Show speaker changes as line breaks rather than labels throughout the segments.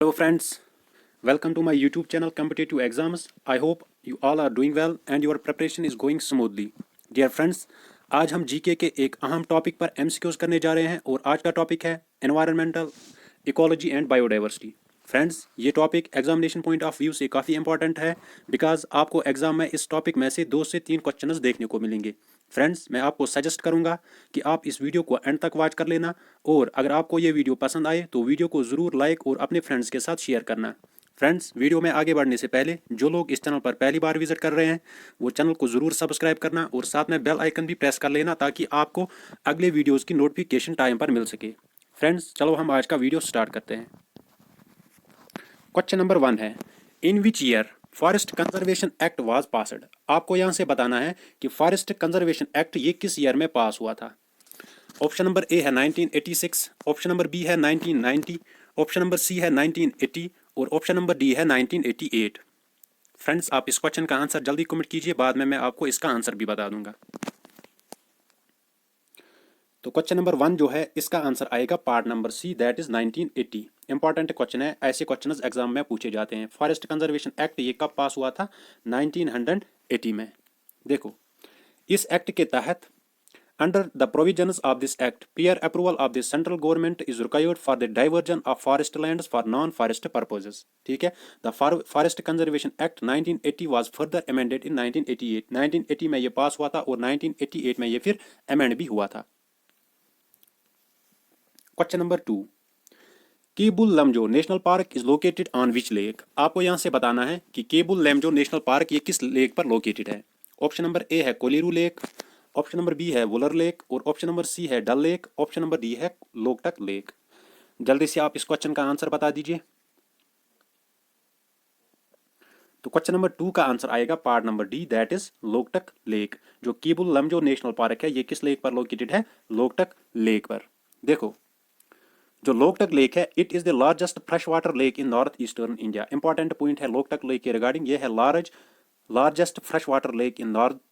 Hello friends, welcome to my YouTube channel Competitive Exams. I hope you all are doing well and your preparation is going smoothly. Dear friends, आज हम GK के एक अहम topic पर MCQs करने जा रहे हैं और आज का टॉपिक है environmental ecology and biodiversity. Friends, ये topic examination point of view से काफ़ी इंपॉर्टेंट है बिकॉज आपको एग्जाम में इस टॉपिक में से 2 से 3 क्वेश्चंस देखने को मिलेंगे। फ्रेंड्स, मैं आपको सजेस्ट करूंगा कि आप इस वीडियो को एंड तक वॉच कर लेना और अगर आपको ये वीडियो पसंद आए तो वीडियो को ज़रूर लाइक और अपने फ्रेंड्स के साथ शेयर करना। फ्रेंड्स, वीडियो में आगे बढ़ने से पहले जो लोग इस चैनल पर पहली बार विजिट कर रहे हैं वो चैनल को ज़रूर सब्सक्राइब करना और साथ में बेल आइकन भी प्रेस कर लेना ताकि आपको अगले वीडियोज़ की नोटिफिकेशन टाइम पर मिल सके। फ्रेंड्स, चलो हम आज का वीडियो स्टार्ट करते हैं। क्वेश्चन नंबर 1 है, in which year forest conservation act was passed. आपको यहाँ से बताना है कि फॉरेस्ट कंजर्वेशन एक्ट ये किस ईयर में पास हुआ था। ऑप्शन नंबर ए है 1986, ऑप्शन नंबर बी है 1990, ऑप्शन नंबर सी है 1980 और ऑप्शन नंबर डी है 1988। फ्रेंड्स, आप इस क्वेश्चन का आंसर जल्दी कमेंट कीजिए, बाद में मैं आपको इसका आंसर भी बता दूंगा। तो क्वेश्चन नंबर 1 जो है इसका आंसर आएगा part number C, that is 1980। Important question है, ऐसे क्वेश्चन एग्जाम में पूछे जाते हैं। फॉरेस्ट कंजर्वेशन एक्ट ये कब पास हुआ था? 1980 में। देखो, इस एक्ट के तहत under the provisions of this act prior approval of the central government is required for the diversion of forest lands for non forest purposes. ठीक है, the forest conservation act 1980 was further amended in 1988। 1980 में ये पास हुआ था और 1988 में ये फिर अमेंड भी हुआ था। Question number 2, Keibul Lamjao national park is located on which lake. आपको यहां से बताना है कि केबुल लमजो नेशनल पार्क ये किस लेक पर लोकेटेड है। ऑप्शन नंबर ए है Kolleru lake, option number B है वुलर लेक और ऑप्शन नंबर सी है Dal lake, option number D है लोकटक लेक। जल्दी से आप इस क्वेश्चन का आंसर बता दीजिए। तो क्वेश्चन नंबर 2 का आंसर आएगा part number D, that is Loktak lake. जो केबुल लमजो नेशनल पार्क है ये किस लेक पर लोकेटेड है? लोकटक लेक पर। देखो, जो लोकटक लेक है it is the largest fresh water lake in north eastern India. Important point है लोकटक लेक के रिगार्डिंग, ये है largest fresh water lake in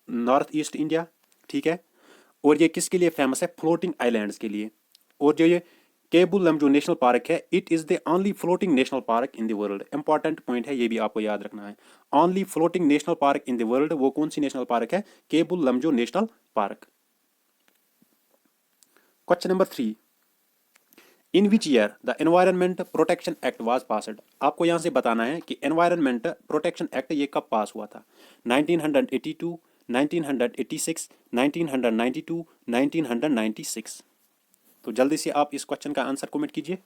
north east India. ठीक है, और ये किसके लिए फेमस है? फ्लोटिंग आइलैंड्स के लिए। और जो ये केबुल लमजो नेशनल पार्क है it is the only floating national park in the world. Important point है, ये भी आपको याद रखना है। Only floating national park in the world, वो कौन सी नेशनल पार्क है? Keibul Lamjao national park. Question number 3, in which year the environment protection act was passed. आपको यहां से बताना है कि एनवायरनमेंट प्रोटेक्शन एक्ट ये कब पास हुआ था। 1982, 1986, 1992, 1996। तो जल्दी से आप इस क्वेश्चन का आंसर कमेंट कीजिए।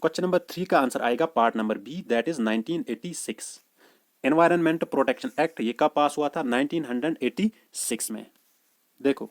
क्वेश्चन नंबर 3 का आंसर आएगा part number B, that is 1986। Environment protection act ये कब पास हुआ था? 1986 में। देखो,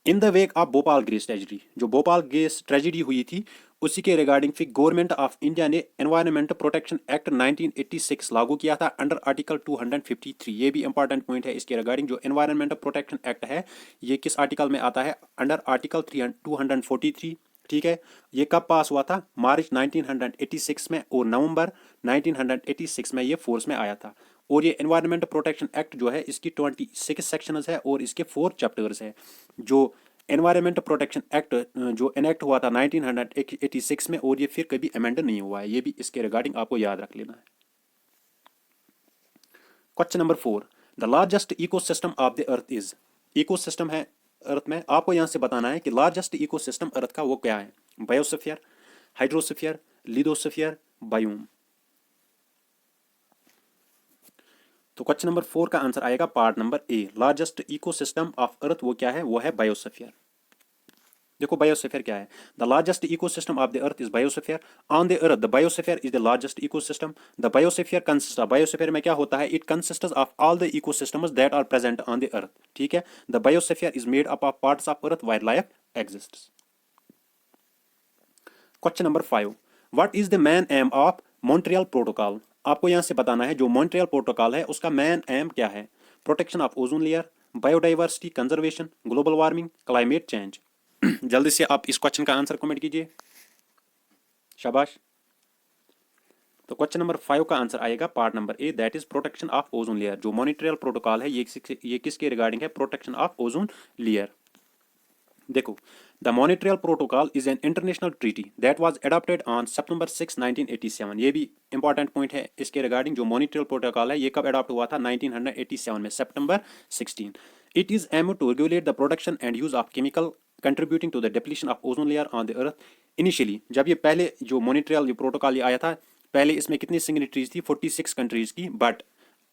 in the wake of Bhopal gas tragedy, जो भोपाल गैस ट्रेजेडी हुई थी उसी के रिगार्डिंग फिर गवर्नमेंट ऑफ इंडिया ने एनवायरनमेंट प्रोटेक्शन एक्ट 1986 लागू किया था अंडर आर्टिकल 253। ये भी इंपॉर्टेंट पॉइंट है इसके रिगार्डिंग। जो एनवायरनमेंट प्रोटेक्शन एक्ट है ये किस आर्टिकल में आता है? Under article 243। ठीक है, ये कब पास हुआ था? मार्च 1986 में और नवंबर 1986 में ये फोर्स में आया था। और ये एनवायरनमेंट प्रोटेक्शन एक्ट जो है इसकी 26 सेक्शंस है और इसके 4 चैप्टर्स है। जो एनवायरनमेंट प्रोटेक्शन एक्ट जो एनेक्ट हुआ था 1986 में और ये फिर कभी अमेंड नहीं हुआ है, ये भी इसके रिगार्डिंग आपको याद रख लेना है। Question number 4, the largest ecosystem of the earth is. Ecosystem है अर्थ में, आपको यहां से बताना है कि लार्जेस्ट इकोसिस्टम अर्थ का वो क्या है? Biosphere, hydrosphere, lithosphere, biome. तो क्वेश्चन नंबर 4 का आंसर आएगा part number A, largest ecosystem of earth वो क्या है? वो है बायोस्फीयर। देखो, बायोस्फीयर क्या है? The largest ecosystem of the earth is biosphere. On the earth the biosphere is the largest ecosystem. The biosphere consist of, biosphere में क्या होता है? It consist of all the ecosystems that are present on the earth. ठीक है, the biosphere is made up of parts of earth where life exists. Question number 5, what is the main aim of Montreal protocol. आपको यहां से बताना है जो Montreal protocol है उसका मेन एम क्या है? Protection of ozone layer, biodiversity conservation, global warming, climate change. जल्दी से आप इस क्वेश्चन का आंसर कमेंट कीजिए। शाबाश। तो क्वेश्चन नंबर 5 का आंसर आएगा part number A, that is protection of ozone layer. जो मॉनिट्रियल प्रोटोकॉल है ये किसके रिगार्डिंग है? Protection of ozone layer. देखो, the Montreal protocol is an international treaty that was adopted on September 6 1987। ये भी इंपॉर्टेंट पॉइंट है इसके रिगार्डिंग। जो मॉन्ट्रियल प्रोटोकॉल है ये कब अडॉप्ट हुआ था? 1987 में, सितंबर 16। It is aim to regulate the production and use of chemical contributing to the depletion of ozone layer on the earth. Initially जब ये पहले जो मॉन्ट्रियल प्रोटोकॉल आया था, पहले इसमें कितनी सिग्नेटरीज थी? 46 कंट्रीज की। बट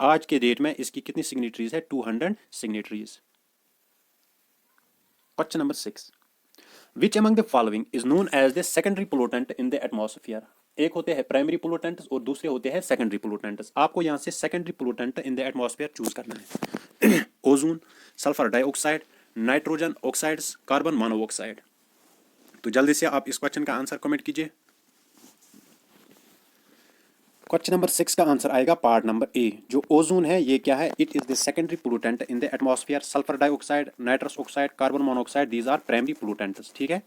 आज के डेट में इसकी कितनी सिग्नेटरीज है? 200 signatories. Question number 6, which among the following is known as the secondary pollutant in the atmosphere? एक होते हैं प्राइमरी पोलूटेंट्स और दूसरे होते हैं सेकेंडरी पोलूटेंट्स। आपको यहाँ से secondary pollutant in the atmosphere choose करना है। Ozone, sulphur dioxide, nitrogen oxides, carbon monoxide. तो जल्दी से आप इस क्वेश्चन का आंसर कमेंट कीजिए। क्वेश्चन नंबर 6 का आंसर आएगा पार्ट नंबर ए। जो ओजोन है ये क्या है? It is the secondary pollutant in the atmosphere. Sulphur dioxide, nitrous oxide, carbon monoxide, these are primary pollutants. ठीक है,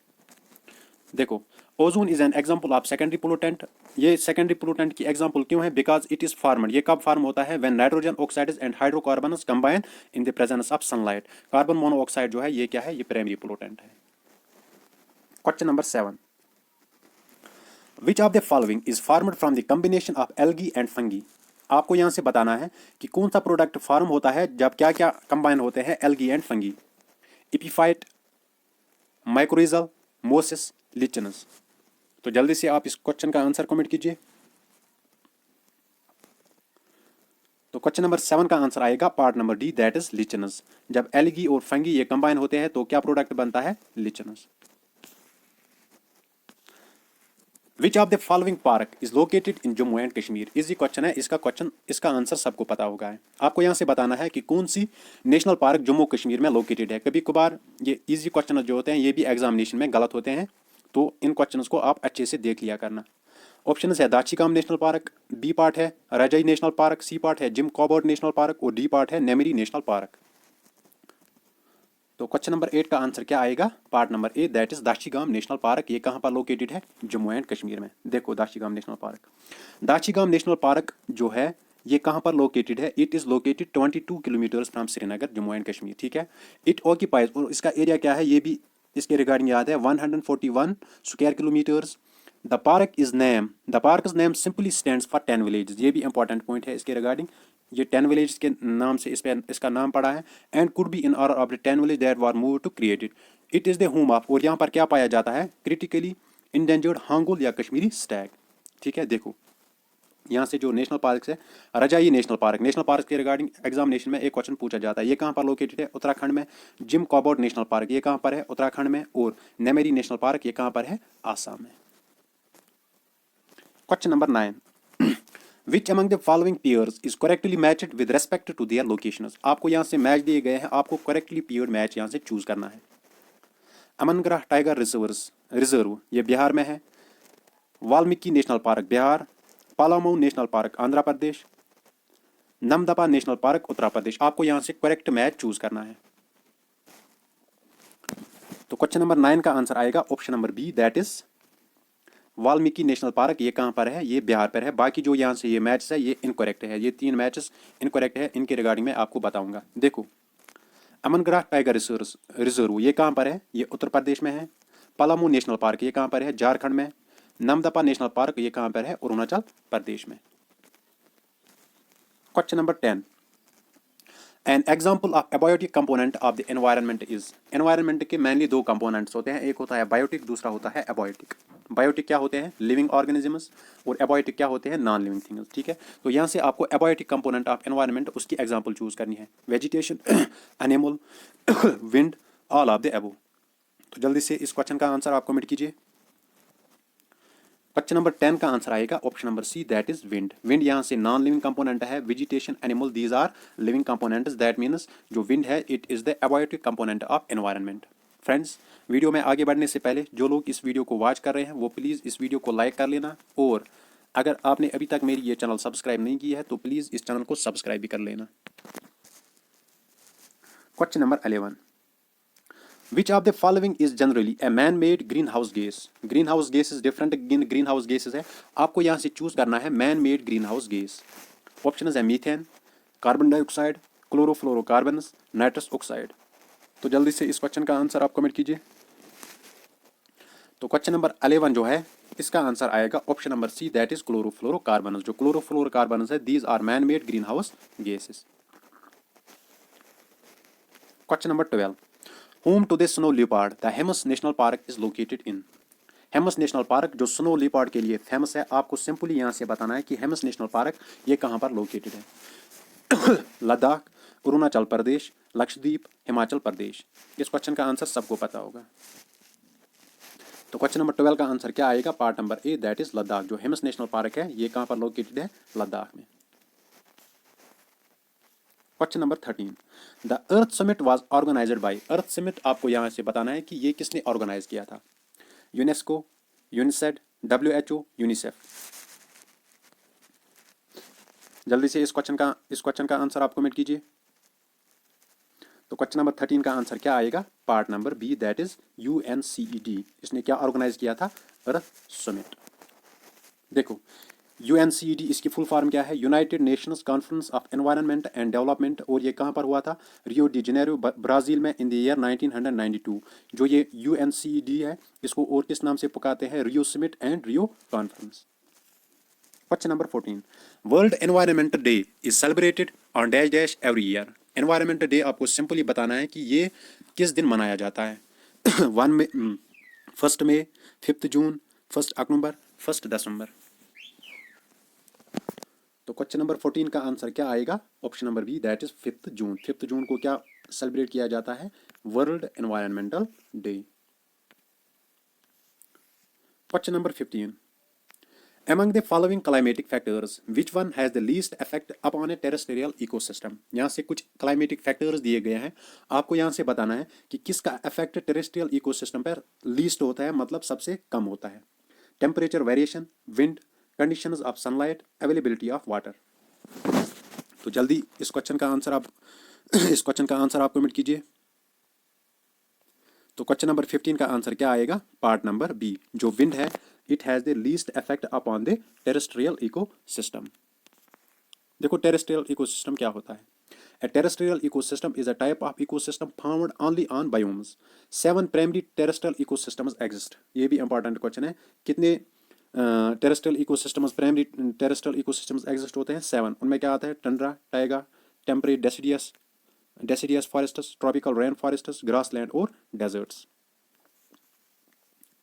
देखो, ozone is an example of secondary pollutant. ये सेकेंडरी पोलूटेंट की एग्जांपल क्यों है? बिकॉज इट इज फॉर्मड, ये कब form होता है? When nitrogen oxides and hydrocarbons combine in the presence of sunlight. Carbon monoxide जो है ये क्या है? ये प्राइमरी पोलूटेंट है। Question number 7, which of the following is formed from the combination of algae and fungi? आपको यहाँ से बताना है कि कौन सा प्रोडक्ट फॉर्म होता है जब क्या क्या कंबाइन होते हैं? Algae and fungi. एपिफाइट, माइक्रोरिजल, मोसिस, लिचनस। तो जल्दी से आप इस क्वेश्चन का आंसर कमेंट कीजिए। तो क्वेश्चन नंबर 7 का आंसर आएगा part number D, that is lichens. जब एल्गी और फंगी ये कंबाइन होते हैं तो क्या प्रोडक्ट बनता है? Lichens. Which of the following park is located in Jammu and Kashmir? Easy question है, इसका आंसर सबको पता होगा है। आपको यहाँ से बताना है कि कौन सी नेशनल पार्क जम्मू कश्मीर में लोकेटेड है। कभी कभार ये इजी क्वेश्चन जो होते हैं ये भी एग्जामिनेशन में गलत होते हैं, तो इन क्वेश्चंस को आप अच्छे से देख लिया करना। ऑप्शन है Dachigam national park, B part है Rajaji national park, C part है जिम कॉर्बेट नेशनल पार्क और डी पार्ट है नेमेरी नेशनल पार्क। तो क्वेश्चन नंबर 8 का आंसर क्या आएगा? Part number A, that is Dachigam national park. ये कहाँ पर लोकेटेड है? जम्मू एंड कश्मीर में। देखो, दाशीगाम नेशनल पार्क, दाशीगाम नेशनल पार्क जो है ये कहाँ पर लोकेटेड है? It is located 22 kilometres from Srinagar, Jammu and Kashmir. ठीक है, इट ऑक्यूपाइज, और इसका एरिया क्या है ये भी इसके रिगार्डिंग याद है, 141 square kilometres. The park name simply stands for 10 villages. ये भी इंपॉर्टेंट पॉइंट है इसके रिगार्डिंग। ये 10 विलेज के नाम से इसका नाम पड़ा है। And could be in order of the 10 village that were move to created. It is the home of, और यहाँ पर क्या पाया जाता है? क्रिटिकली इंडेंजर्ड हांगुल या कश्मीरी स्टैग। ठीक है, देखो यहाँ से जो नेशनल पार्क है, रजाई नेशनल पार्क के रिगार्डिंग एग्जामिनेशन में एक क्वेश्चन पूछा जाता है। ये कहाँ पर लोकेटेड है? उत्तराखंड में। जिम कॉर्बेट नेशनल पार्क ये कहाँ पर है? उत्तराखंड में। और नेमेरी नेशनल पार्क ये कहाँ पर है? आसाम में। Question number 9, which among the following pairs is correctly matched with respect to their locations? आपको यहाँ से मैच दिए गए हैं, आपको करेक्टली पेयर्ड मैच यहाँ से चूज करना है। अमनगढ़ टाइगर रिजर्व ये बिहार में है। Valmiki national park Bihar. Palamau national park Andhra Pradesh. Namdapha national park Uttar Pradesh. आपको यहाँ से करेक्ट मैच चूज करना है। तो क्वेश्चन नंबर 9 का आंसर आएगा option number B, that is Valmiki national park. ये कहाँ पर है? ये बिहार पर है। बाकी जो यहाँ से ये मैच है ये इनकरेक्ट है, ये 3 मैचेस इनकरेक्ट है। इनके रिगार्डिंग में आपको बताऊंगा। देखो, अमनगढ़ टाइगर रिजर्व ये कहाँ पर है? ये उत्तर प्रदेश में है। पलामू नेशनल पार्क ये कहाँ पर है? झारखंड में। नमदपा नेशनल पार्क ये कहाँ पर है? अरुणाचल प्रदेश में। Question number 10, an example of abiotic component of the environment is. Environment के मेनली 2 कंपोनेंट्स होते हैं, एक होता है बायोटिक, दूसरा होता है एबायोटिक। बायोटिक क्या होते हैं? लिविंग ऑर्गेनिजम्स, और एबायोटिक क्या होते हैं? Non living things. ठीक है, तो यहाँ से आपको एबायोटिक कंपोनेंट ऑफ एनवायरनमेंट उसकी एग्जाम्पल चूज करनी है। Vegetation, animal, wind, all of the एबो। तो जल्दी से इस क्वेश्चन का आंसर आप कमेंट कीजिए। क्वेश्चन नंबर 10 का आंसर आएगा option number C, that is wind. Wind यहाँ से नॉन लिविंग कंपोनेंट है। Vegetation, animal, these are living components. That means जो विंड है it is the abiotic component of environment. Friends, video में आगे बढ़ने से पहले जो लोग इस वीडियो को वॉच कर रहे हैं वो प्लीज़ इस वीडियो को लाइक कर लेना, और अगर आपने अभी तक मेरी ये चैनल सब्सक्राइब नहीं की है तो प्लीज़ इस चैनल को सब्सक्राइब भी कर लेना। Question number 11, Which of the following is generally a man-made greenhouse gas? Greenhouse gas is different greenhouse gases है। आपको यहाँ से चूज करना है man-made greenhouse gas। ऑप्शन है methane, carbon dioxide, chlorofluorocarbons, nitrous oxide. तो जल्दी से इस क्वेश्चन का आंसर आप कमेंट कीजिए। तो क्वेश्चन नंबर 11 जो है इसका आंसर आएगा option number C, that is chlorofluorocarbon. जो क्लोरोफ्लोरोकार्बन है these are man made green house gases. Question number 12, home to the snow leopard the Hemis national park is located in. Hemis national park जो snow leopard के लिए famous है, आपको simply यहाँ से बताना है कि हेमस नेशनल पार्क ये कहाँ पर लोकेटेड है। लद्दाख, अरुणाचल प्रदेश, लक्षद्वीप, हिमाचल प्रदेश। इस क्वेश्चन का आंसर सबको पता होगा। तो क्वेश्चन नंबर 12 का आंसर क्या आएगा? Part number A, that is Ladakh. जो हेमस नेशनल पार्क है ये कहाँ पर लोकेटेड है? लद्दाख में। Question number 13, the earth summit was organised by. Earth summit आपको यहाँ से बताना है कि ये किसने ऑर्गेनाइज किया था? यूनेस्को, यूनिसेड, WHO, यूनिसेफ। जल्दी से इस क्वेश्चन का आंसर आप कमेंट कीजिए। तो क्वेश्चन नंबर 13 का आंसर क्या आएगा? Part number B, that is UNCED। इसने क्या ऑर्गेनाइज किया था? Earth summit. देखो UNCED इसकी फुल फॉर्म क्या है? United nations conference of environment and development. और ये कहाँ पर हुआ था? रियो डी जेनेरो, ब्राज़ील में इन द ईयर 1992। जो ये UNCED है इसको और किस नाम से पुकारते हैं? Rio summit and Rio conference. Question number 14, world environment day is celebrated on dash dash every year. Environment day आपको सिंपली बताना है कि ये किस दिन मनाया जाता है। 1 मई, 5 जून, 1 अक्टूबर, 1 दिसंबर। तो क्वेश्चन नंबर 14 का आंसर क्या आएगा? Option number B, that is 5 June. 5 जून को क्या सेलिब्रेट किया जाता है? World environmental day. Question number 15, among the following climatic factors which one has the least effect upon a terrestrial ecosystem। यहाँ से कुछ climatic factors दिए गए हैं, आपको यहाँ से बताना है कि किसका effect terrestrial ecosystem पर least होता है, मतलब सबसे कम होता है। Temperature variation, wind, conditions of sunlight, availability of water. तो जल्दी इस क्वेश्चन का आंसर आप कमेंट कीजिए। तो क्वेश्चन नंबर 15 का आंसर क्या आएगा? पार्ट नंबर बी, जो विंड है it has the least effect upon the terrestrial ecosystem. देखो टेरेस्ट्रियल इकोसिस्टम क्या होता है? A terrestrial ecosystem is a type of ecosystem found only on biomes. 7 primary terrestrial ecosystems exist। ये भी important question है। कितने terrestrial ecosystems, primary terrestrial ecosystems exist होते हैं? 7। उनमें क्या आता है? Tundra, taiga, temperate deciduous forests, tropical rain forests, grassland और deserts.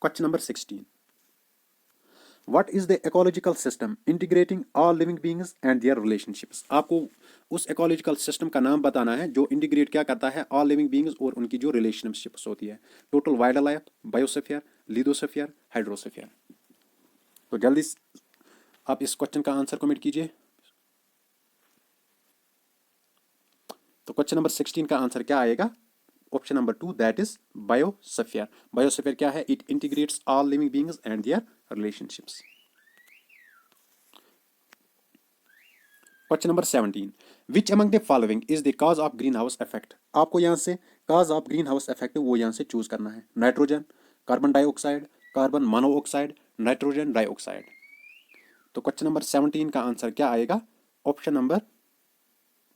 Question number 16, What is the ecological system integrating all living beings and their relationships? आपको उस ecological system का नाम बताना है जो इंटीग्रेट क्या करता है? all living beings और उनकी जो relationships होती है। Total wild life, biosphere, lithosphere, hydrosphere. तो जल्दी आप इस क्वेश्चन का आंसर कमेंट कीजिए। तो क्वेश्चन नंबर 16 का आंसर क्या आएगा? Option number 2, that is biosphere. Biosphere क्या है? It integrates all living beings and their relationships. Question number 17, which among the following is the cause of greenhouse effect. आपको यहाँ से cause of greenhouse effect वो यहाँ से choose करना है। Nitrogen, carbon dioxide, carbon monoxide, nitrogen dioxide. तो question number 17 का आंसर क्या आएगा? Option number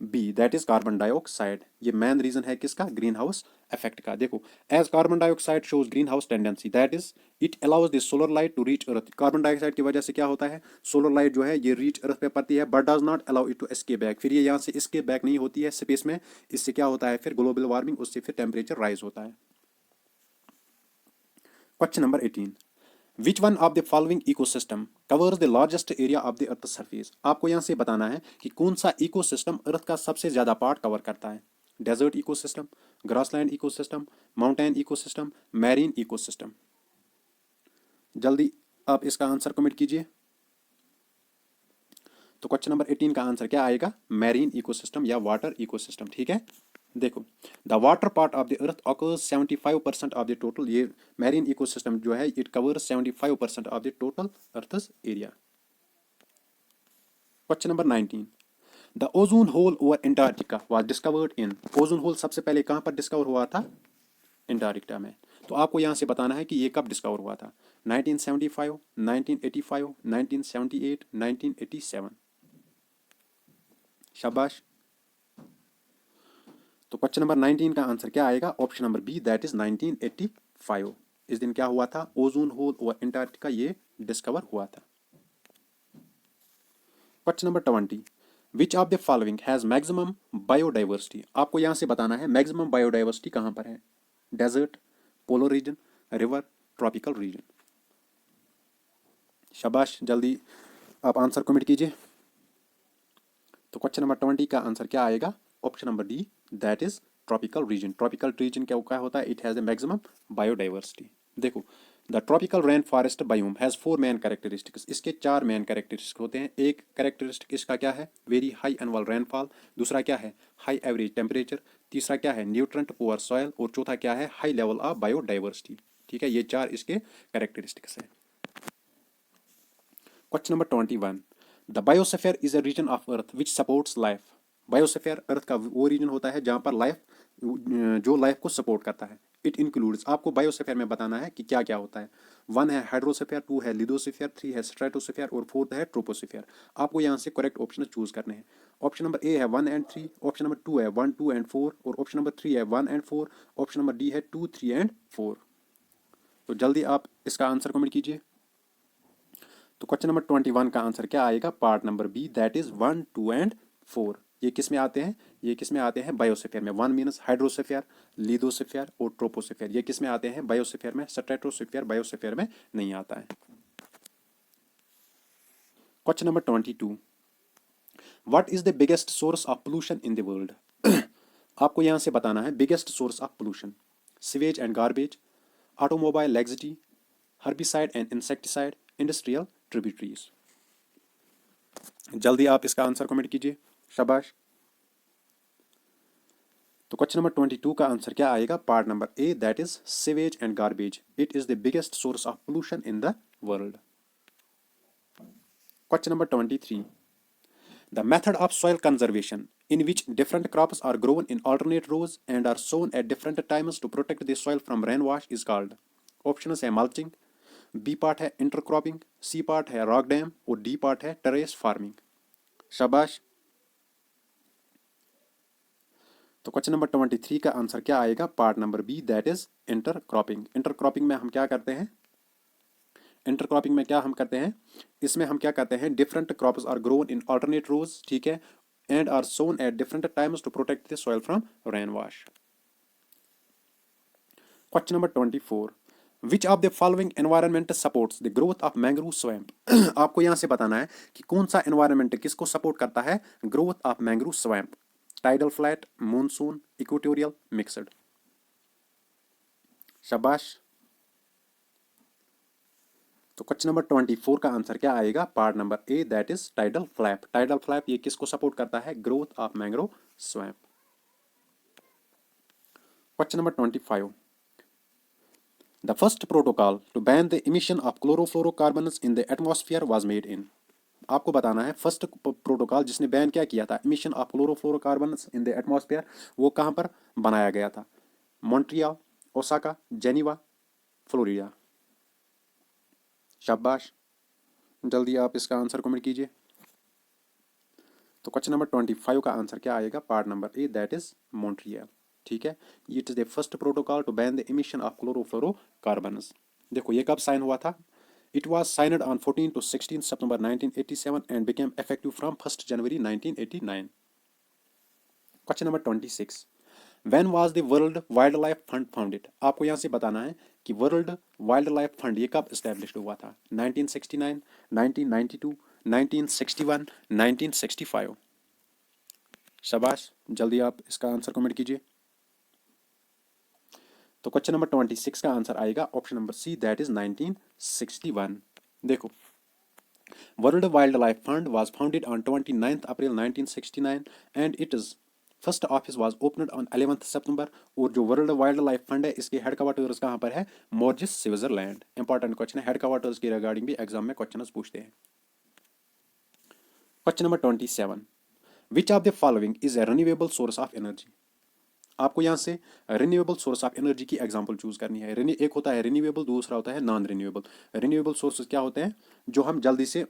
B, that is carbon dioxide. ये मेन रीजन है किसका? ग्रीन हाउस इफेक्ट का। देखो as carbon dioxide shows greenhouse tendency, that is it allows the solar light to reach earth. Carbon dioxide की वजह से क्या होता है? सोलर लाइट जो है ये रीच अर्थ पे पड़ती है, but does not allow it to escape back. फिर ये यहाँ से एस्केप बैक नहीं होती है स्पेस में। इससे क्या होता है? फिर ग्लोबल वार्मिंग, उससे फिर टेम्परेचर राइज होता है। Question number 18, which one of the following ecosystem covers the largest area of the earth surface. आपको यहाँ से बताना है कि कौन सा इकोसिस्टम अर्थ का सबसे ज्यादा पार्ट कवर करता है। Desert ecosystem, grassland ecosystem, mountain ecosystem, marine ecosystem. जल्दी आप इसका आंसर कमेंट कीजिए। तो क्वेश्चन नंबर 18 का आंसर क्या आएगा? मैरीन इकोसिस्टम या वाटर इकोसिस्टम। ठीक है, देखो the water part of the earth occurs 75% of the total. ये मैरीन इकोसिस्टम जो है it covers 75% of the total अर्थ's area. Question number 19, the ozone hole over Antarctica was discovered in. Ozone hole सबसे पहले कहाँ पर डिस्कवर हुआ था? एंटार्क्टिका में। तो आपको यहाँ से बताना है कि ये कब डिस्कवर हुआ था? 1975, 1985, 1978, 1987। शाबाश। तो क्वेश्चन नंबर 19 का आंसर क्या आएगा? Option number B, that is 1985। इस दिन क्या हुआ था, ओजोन होल और अंटार्कटिका ये डिस्कवर हुआ था। Question number 20, which of the following has maximum biodiversity. आपको यहाँ से बताना है मैक्सिमम बायोडाइवर्सिटी कहाँ पर है, desert, polar region, river, tropical region. शाबाश, जल्दी आप आंसर कमेंट कीजिए। तो क्वेश्चन नंबर 20 का आंसर क्या आएगा, option number D, that is tropical region. Tropical region क्या होता है, it has a maximum biodiversity. देखो, the tropical rain forest biome has 4 main characteristics. इसके 4 मेन कैरेक्टरिस्टिक होते हैं। एक कैरेक्टरिस्टिक इसका क्या है, वेरी हाई एनुअल रेनफॉल। दूसरा क्या है, हाई एवरेज टेम्परेचर। तीसरा क्या है, न्यूट्रेंट पुअर सॉइल। और चौथा क्या है, हाई लेवल ऑफ बायोडाइवर्सिटी। ठीक है, ये 4 इसके कैरेक्टरिस्टिक्स हैं। Question number 21, the biosphere is a region of earth which supports life. Biosphere earth का वो रीजन होता है जहाँ पर लाइफ, जो लाइफ को सपोर्ट करता है। इट इंक्लूड्स, आपको बायोस्फीयर में बताना है कि क्या क्या होता है। 1 है हाइड्रोस्फीयर, 2 है लिथोस्फीयर, 3 है स्ट्रेटोस्फीयर और 4 है ट्रोपोस्फीयर। आपको यहाँ से करेक्ट ऑप्शन चूज करने हैं। ऑप्शन नंबर ए है 1 एंड 3, ऑप्शन नंबर 2 है 1, 2 एंड 4 और ऑप्शन नंबर 3 है 1 एंड 4, ऑप्शन नंबर डी है 2, 3 एंड 4। तो जल्दी आप इसका आंसर कमेंट कीजिए। तो क्वेश्चन नंबर 21 का आंसर क्या आएगा, part number B, that is 1, 2 and 4। ये किस में आते हैं, ये किस में आते हैं, बायोस्फीयर में। 1 मीनस हाइड्रोस्फीयर, लिथोस्फीयर और ट्रोपोस्फीयर, ये किस में आते हैं, बायोस्फीयर में। स्ट्रेटोस्फीयर बायोस्फीयर में नहीं आता है। Question number 22, what is the biggest source of pollution in the world. आपको यहां से बताना है biggest source of pollution, sewage and garbage, automobile laxity, herbicide and insecticide, industrial tributaries. जल्दी आप इसका आंसर कमेंट कीजिए। शाबाश। तो क्वेश्चन नंबर 22 का आंसर क्या आएगा, part number A, that is sewage and garbage. It is the biggest source of pollution in the world. Question number 23, the method of soil conservation in which different crops are grown in alternate rows and are sown at different times to protect the soil from rainwash is called। Options है mulching, B part है intercropping, C part है rock dam और D part है terrace farming. शाबाश। तो question number 23 का answer क्या आएगा, part number B, that is intercropping. Intercropping में हम क्या करते हैं, इंटरक्रॉपिंग में क्या हम करते हैं, इसमें हम क्या करते हैं, different crops are grown in alternate rows, ठीक है, and are sown at different times to protect the soil from rain wash. Question number 24, which of the following environment supports the growth of mangrove swamp. आपको यहां से बताना है कि कौन सा एनवायरमेंट किसको सपोर्ट करता है, growth of mangrove swamp. Tidal flat, monsoon, equatorial, mixed. शाबाश। तो क्वेश्चन नंबर 24 का आंसर क्या आएगा, part number A, that is tidal flap. Tidal flap ये किसको सपोर्ट करता है, growth of mangrove swamp. Question number 25, the first protocol to ban the emission of chlorofluorocarbons in the atmosphere was made in. आपको बताना है first protocol जिसने ban क्या किया था, emission of chlorofluorocarbons in the atmosphere, वो कहां पर बनाया गया था, मॉन्ट्रियल, ओसाका, जेनीवा, फ्लोरिडा। शाबाश, जल्दी आप इसका आंसर कमेंट कीजिए। तो क्वेश्चन नंबर 25 का आंसर क्या आएगा, part number A, that is Montreal. ठीक है, it is the first protocol to ban the emission of chlorofluorocarbons. देखो ये कब साइन हुआ था, it was signed on 14 to 16 September 1987 and became effective from 1 January 1989। Question number 26, when was the world wildlife fund founded. आपको यहाँ से बताना है कि वर्ल्ड वाइल्ड लाइफ फंड ये कब एस्टेब्लिश हुआ था, 1969, 1992, 1961, 1965। शाबाश, जल्दी आप इसका आंसर कमेंट कीजिए। तो क्वेश्चन नंबर 26 का आंसर आएगा option number C, that is 1961। देखो, world wildlife fund was founded on 29th April 1969 and it is first office was opened on 11th September। और जो वर्ल्ड वाइल्ड लाइफ फंड है इसके headquarters कहाँ पर है, मॉरिशस, स्विट्जरलैंड। इंपॉर्टेंट क्वेश्चन है, headquarters के रिगार्डिंग भी एग्जाम में क्वेश्चन पूछते हैं। Question number 27, which of the following is a renewable source of energy. आपको यहाँ से रिन्यूएबल सोर्स ऑफ एनर्जी की एग्जांपल चूज करनी है। एक होता है रिन्यूएबल, दूसरा होता है नॉन रिन्यूएबल। रिन्यूएबल सोर्सेज क्या होते हैं, जो हम जल्दी से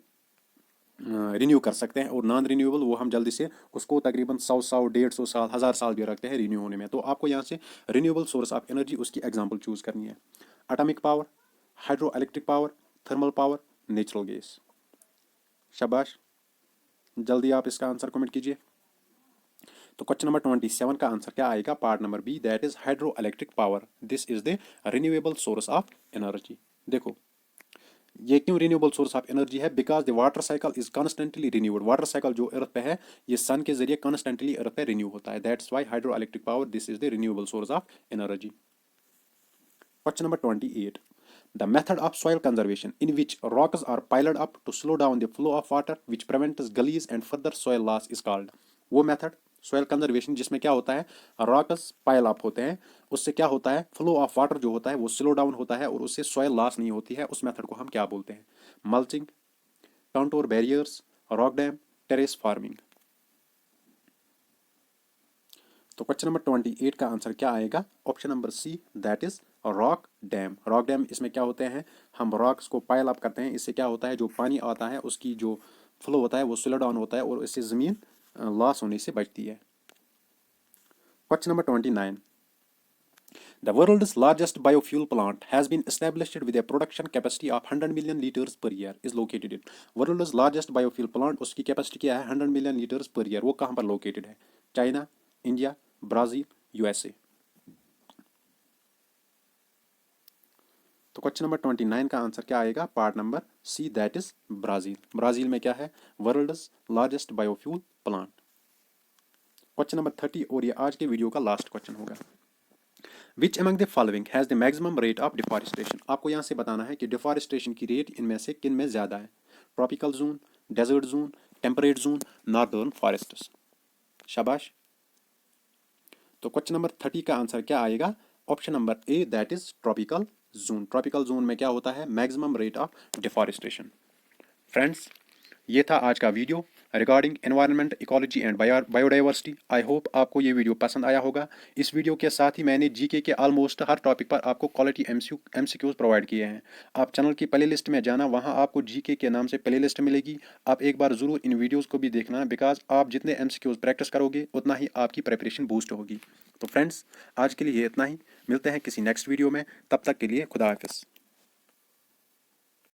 रिन्यू कर सकते हैं, और नॉन रिन्यूएबल वो हम जल्दी से उसको तकरीबन 100 150 साल 1000 साल भी रखते हैं रिन्यू होने में। तो आपको यहाँ से रिन्यूएबल सोर्स ऑफ एनर्जी उसकी एग्जांपल चूज करनी है। Atomic power, hydro electric power, thermal power, natural gas. शाबाश, जल्दी आप इसका आंसर कमेंट कीजिए। तो क्वेश्चन नंबर 27 का आंसर क्या आएगा? Part number B, that is hydroelectric power. This is the renewable source of energy. देखो ये क्यों रिन्यूएबल सोर्स ऑफ एनर्जी है? Because the water cycle is constantly renewed. Water cycle जो earth पे है ये सन के जरिए कॉन्स्टेंटली अर्थ पे रिन्यू होता है। That's why hydro electric power, this is the renewable source of energy. Question number 28. The method of soil conservation in which rocks are piled up to slow down the flow of water which prevents gullies and further soil loss is called। वो method soil conservation जिसमें क्या होता है, rocks pile up होते हैं, उससे क्या होता है, फ्लो ऑफ वाटर जो होता है वो स्लो डाउन होता है और उससे सॉइल लॉस नहीं होती है। उस मेथड को हम क्या बोलते हैं? Mulching, contour barriers, rock dam, terrace farming. तो क्वेश्चन नंबर 28 का आंसर क्या आएगा? Option number C, that is rock dam. Rock dam इसमें क्या होते हैं, हम रॉक्स को पाइल अप करते हैं, इससे क्या होता है, जो पानी आता है उसकी जो फ्लो होता है वो स्लो डाउन होता है और इससे ज़मीन लॉस होने से बचती है। Question number 29। The world's largest biofuel plant has been established with a production capacity of 100 million liters per year is located in। World's largest biofuel plant उसकी कैपेसिटी क्या है? 100 million liters per year। वो कहाँ पर located है? China, India, Brazil, USA. तो question number 29 का answer क्या आएगा? Part number C, that is Brazil. Brazil में क्या है? World's largest biofuel plant. Question number 30 और ये आज के वीडियो का लास्ट क्वेश्चन होगा। विच among the following has the maximum rate of deforestation. आपको यहाँ से बताना है कि डिफॉरेस्टेशन की रेट इनमें से किन में ज़्यादा है? Tropical zone, desert zone, temperate zone, northern forests. शाबाश। तो क्वेश्चन नंबर 30 का आंसर क्या आएगा? Option number A, that is tropical zone. Tropical zone में क्या होता है? Maximum rate of deforestation. Friends, ये था आज का video regarding environment, ecology and biodiversity. I hope आपको ये वीडियो पसंद आया होगा। इस वीडियो के साथ ही मैंने जीके के ऑलमोस्ट हर टॉपिक पर आपको क्वालिटी एमसीक्यूज प्रोवाइड किए हैं। आप चैनल की प्लेलिस्ट में जाना, वहाँ आपको जीके के नाम से प्लेलिस्ट मिलेगी। आप एक बार ज़रूर इन वीडियोज़ को भी देखना, बिकॉज आप जितने एमसीक्यूज प्रैक्टिस करोगे उतना ही आपकी प्रिपरेशन बूस्ट होगी। तो फ्रेंड्स, आज के लिए ये इतना ही। मिलते हैं किसी नेक्स्ट वीडियो में, तब तक के लिए खुदा हाफिज़।